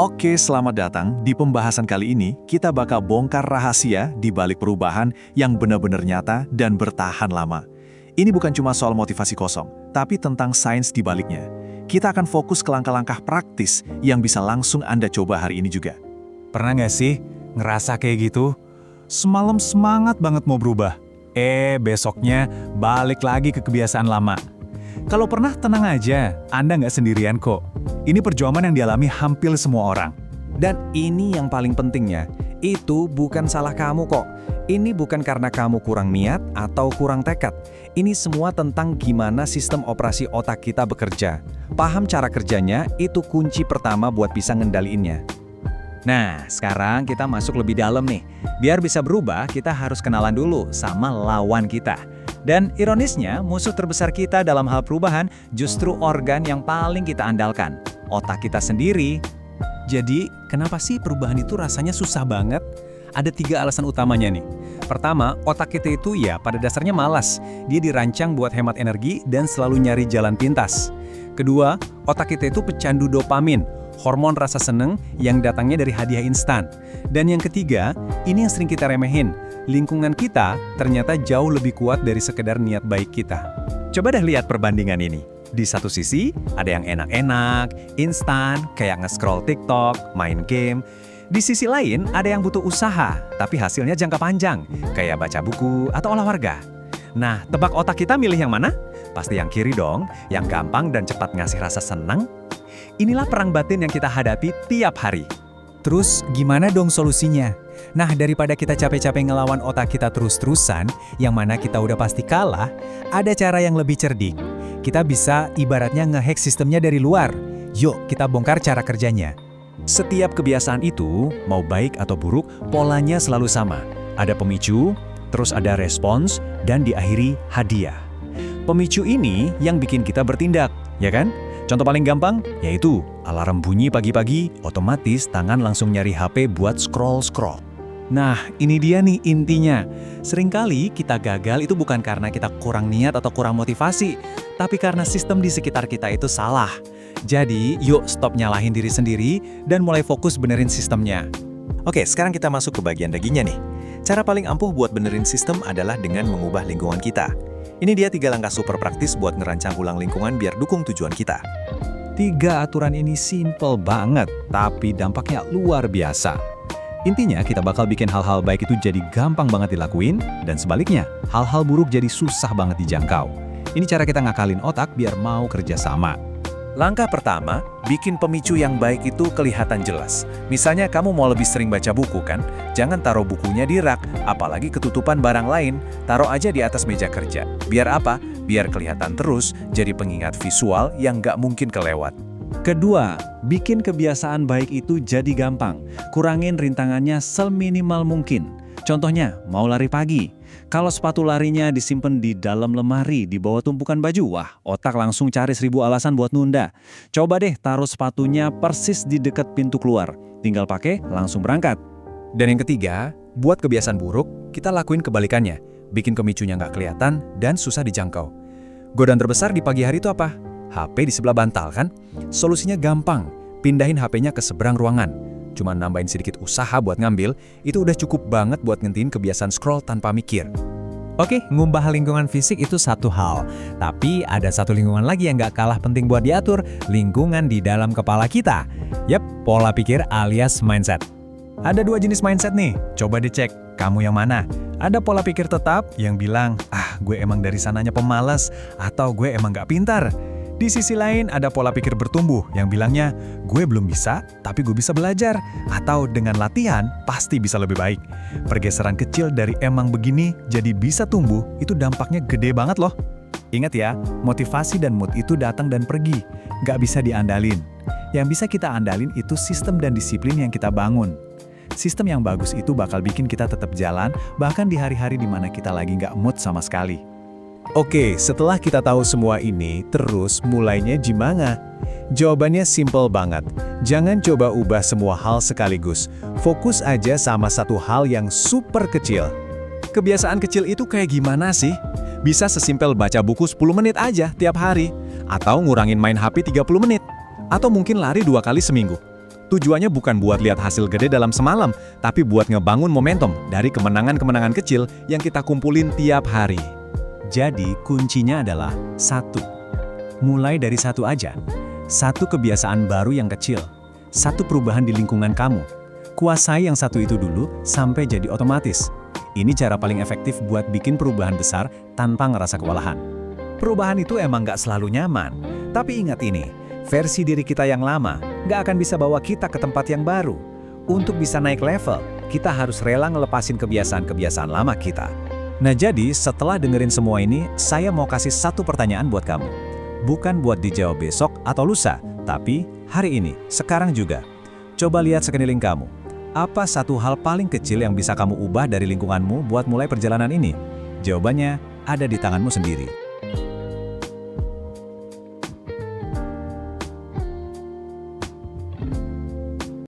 Oke, selamat datang. Di pembahasan kali ini, kita bakal bongkar rahasia di balik perubahan yang benar-benar nyata dan bertahan lama. Ini bukan cuma soal motivasi kosong, tapi tentang sains di baliknya. Kita akan fokus ke langkah-langkah praktis yang bisa langsung Anda coba hari ini juga. Pernah nggak sih ngerasa kayak gitu? Semalam semangat banget mau berubah. Besoknya balik lagi ke kebiasaan lama. Kalau pernah, tenang aja, Anda nggak sendirian kok. Ini perjuangan yang dialami hampir semua orang. Dan ini yang paling pentingnya, itu bukan salah kamu kok. Ini bukan karena kamu kurang niat atau kurang tekad. Ini semua tentang gimana sistem operasi otak kita bekerja. Paham cara kerjanya, itu kunci pertama buat bisa ngendaliinnya. Nah, sekarang kita masuk lebih dalam nih. Biar bisa berubah, kita harus kenalan dulu sama lawan kita. Dan ironisnya, musuh terbesar kita dalam hal perubahan justru organ yang paling kita andalkan, otak kita sendiri. Jadi, kenapa sih perubahan itu rasanya susah banget? Ada 3 alasan utamanya nih. Pertama, otak kita itu ya pada dasarnya malas. Dia dirancang buat hemat energi dan selalu nyari jalan pintas. Kedua, otak kita itu pecandu dopamin, hormon rasa seneng yang datangnya dari hadiah instan. Dan yang ketiga, ini yang sering kita remehin. Lingkungan kita ternyata jauh lebih kuat dari sekedar niat baik kita. Coba deh lihat perbandingan ini. Di satu sisi, ada yang enak-enak, instan, kayak nge-scroll TikTok, main game. Di sisi lain, ada yang butuh usaha, tapi hasilnya jangka panjang, kayak baca buku atau olahraga. Nah, tebak otak kita milih yang mana? Pasti yang kiri dong, yang gampang dan cepat ngasih rasa senang. Inilah perang batin yang kita hadapi tiap hari. Terus gimana dong solusinya? Nah, daripada kita capek-capek ngelawan otak kita terus-terusan, yang mana kita udah pasti kalah, ada cara yang lebih cerdik. Kita bisa ibaratnya ngehack sistemnya dari luar. Yuk, kita bongkar cara kerjanya. Setiap kebiasaan itu, mau baik atau buruk, polanya selalu sama. Ada pemicu, terus ada respons, dan diakhiri hadiah. Pemicu ini yang bikin kita bertindak, ya kan? Contoh paling gampang, yaitu alarm bunyi pagi-pagi, otomatis tangan langsung nyari HP buat scroll-scroll. Nah, ini dia nih intinya. Seringkali kita gagal itu bukan karena kita kurang niat atau kurang motivasi, tapi karena sistem di sekitar kita itu salah. Jadi, yuk stop nyalahin diri sendiri dan mulai fokus benerin sistemnya. Oke, sekarang kita masuk ke bagian dagingnya nih. Cara paling ampuh buat benerin sistem adalah dengan mengubah lingkungan kita. Ini dia 3 langkah super praktis buat ngerancang ulang lingkungan biar dukung tujuan kita. 3 aturan ini simple banget, tapi dampaknya luar biasa. Intinya, kita bakal bikin hal-hal baik itu jadi gampang banget dilakuin, dan sebaliknya, hal-hal buruk jadi susah banget dijangkau. Ini cara kita ngakalin otak biar mau kerja sama. Langkah pertama, bikin pemicu yang baik itu kelihatan jelas. Misalnya kamu mau lebih sering baca buku kan? Jangan taruh bukunya di rak, apalagi ketutupan barang lain. Taruh aja di atas meja kerja. Biar apa? Biar kelihatan terus, jadi pengingat visual yang nggak mungkin kelewat. Kedua, bikin kebiasaan baik itu jadi gampang. Kurangin rintangannya seminimal mungkin. Contohnya, mau lari pagi. Kalau sepatu larinya disimpan di dalam lemari di bawah tumpukan baju, wah, otak langsung cari 1000 alasan buat nunda. Coba deh taruh sepatunya persis di dekat pintu keluar. Tinggal pakai, langsung berangkat. Dan yang ketiga, buat kebiasaan buruk, kita lakuin kebalikannya. Bikin pemicunya nggak kelihatan dan susah dijangkau. Godaan terbesar di pagi hari itu apa? HP di sebelah bantal kan? Solusinya gampang, pindahin HP-nya ke seberang ruangan. Cuma nambahin sedikit usaha buat ngambil, itu udah cukup banget buat ngentiin kebiasaan scroll tanpa mikir. Oke, ngubah lingkungan fisik itu satu hal. Tapi ada satu lingkungan lagi yang gak kalah penting buat diatur, lingkungan di dalam kepala kita. Yap, pola pikir alias mindset. Ada 2 jenis mindset nih, coba dicek, kamu yang mana? Ada pola pikir tetap yang bilang, gue emang dari sananya pemalas, atau gue emang gak pintar. Di sisi lain ada pola pikir bertumbuh yang bilangnya, gue belum bisa, tapi gue bisa belajar. Atau dengan latihan, pasti bisa lebih baik. Pergeseran kecil dari emang begini jadi bisa tumbuh, itu dampaknya gede banget loh. Ingat ya, motivasi dan mood itu datang dan pergi, nggak bisa diandalin. Yang bisa kita andalin itu sistem dan disiplin yang kita bangun. Sistem yang bagus itu bakal bikin kita tetap jalan, bahkan di hari-hari dimana kita lagi nggak mood sama sekali. Oke, setelah kita tahu semua ini, terus mulainya gimana? Jawabannya simple banget. Jangan coba ubah semua hal sekaligus. Fokus aja sama satu hal yang super kecil. Kebiasaan kecil itu kayak gimana sih? Bisa sesimpel baca buku 10 menit aja tiap hari. Atau ngurangin main HP 30 menit. Atau mungkin lari 2 kali seminggu. Tujuannya bukan buat lihat hasil gede dalam semalam, tapi buat ngebangun momentum dari kemenangan-kemenangan kecil yang kita kumpulin tiap hari. Jadi kuncinya adalah satu. Mulai dari satu aja. Satu kebiasaan baru yang kecil. Satu perubahan di lingkungan kamu. Kuasai yang satu itu dulu sampai jadi otomatis. Ini cara paling efektif buat bikin perubahan besar tanpa ngerasa kewalahan. Perubahan itu emang nggak selalu nyaman, tapi ingat ini, versi diri kita yang lama nggak akan bisa bawa kita ke tempat yang baru. Untuk bisa naik level, kita harus rela ngelepasin kebiasaan-kebiasaan lama kita. Nah jadi setelah dengerin semua ini, saya mau kasih satu pertanyaan buat kamu. Bukan buat dijawab besok atau lusa, tapi hari ini, sekarang juga. Coba lihat sekeliling kamu. Apa satu hal paling kecil yang bisa kamu ubah dari lingkunganmu buat mulai perjalanan ini? Jawabannya ada di tanganmu sendiri.